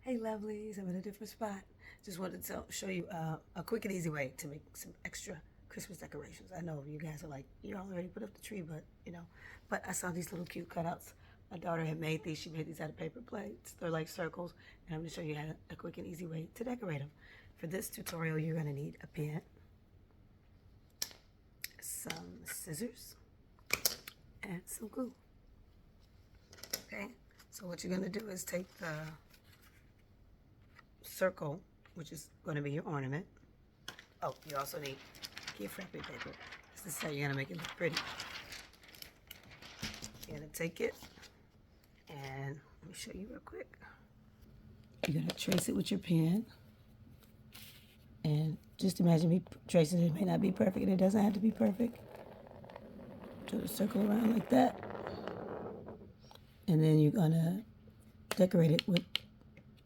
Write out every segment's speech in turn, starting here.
Hey lovelies, I'm in a different spot. Just wanted to show you a quick and easy way to make some extra Christmas decorations. I know you guys are like, you already put up the tree, but but I saw these little cute cutouts. My daughter had made these. She made these out of paper plates. They're like circles, and I'm gonna show you how a quick and easy way to decorate them. For this tutorial, you're gonna need a pen, some scissors, and some glue. Okay, so what you're gonna do is take the circle, which is going to be your ornament. Oh, you also need gift wrapping paper. This is how you're going to make it look pretty. You're going to take it, and let me show you real quick. You're going to trace it with your pen. And just imagine me tracing it. It may not be perfect, and it doesn't have to be perfect. So the circle around like that. And then you're going to decorate it with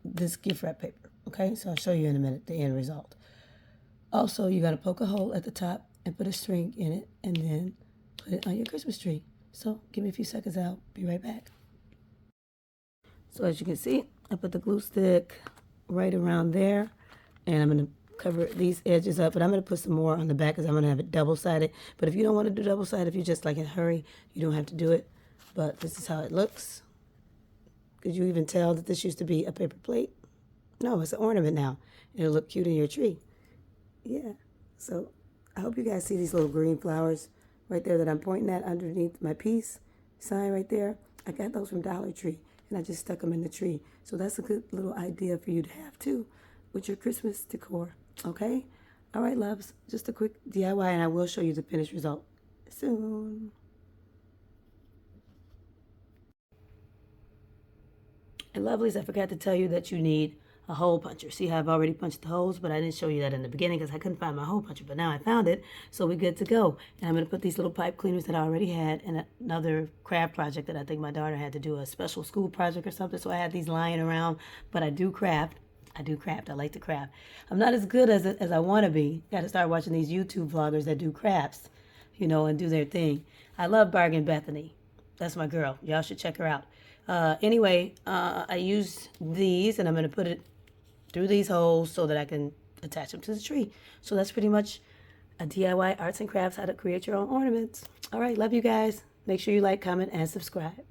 this gift wrap paper. Okay, so I'll show you in a minute the end result. Also, you got to poke a hole at the top and put a string in it and then put it on your Christmas tree. So give me a few seconds, I'll be right back. So as you can see, I put the glue stick right around there, and I'm going to cover these edges up, but I'm going to put some more on the back because I'm going to have it double-sided. But if you don't want to do double-sided, if you're just like in a hurry, you don't have to do it. But this is how it looks. Could you even tell that this used to be a paper plate? No, it's an ornament now. It'll look cute in your tree. Yeah. So I hope you guys see these little green flowers right there that I'm pointing at underneath my peace sign right there. I got those from Dollar Tree, and I just stuck them in the tree. So that's a good little idea for you to have too with your Christmas decor. Okay? All right, loves. Just a quick DIY, and I will show you the finished result soon. And lovelies, I forgot to tell you that you need a hole puncher. See how I've already punched the holes, but I didn't show you that in the beginning because I couldn't find my hole puncher, but now I found it, so we're good to go. And I'm going to put these little pipe cleaners that I already had in another craft project that I think my daughter had to do, a special school project or something, so I had these lying around, but I do craft. I like to craft. I'm not as good as I want to be. Got to start watching these YouTube vloggers that do crafts, and do their thing. I love Bargain Bethany. That's my girl. Y'all should check her out. Anyway, I use these, and I'm going to put it through these holes so that I can attach them to the tree. So that's pretty much a DIY arts and crafts, how to create your own ornaments. All right, love you guys. Make sure you like, comment, and subscribe.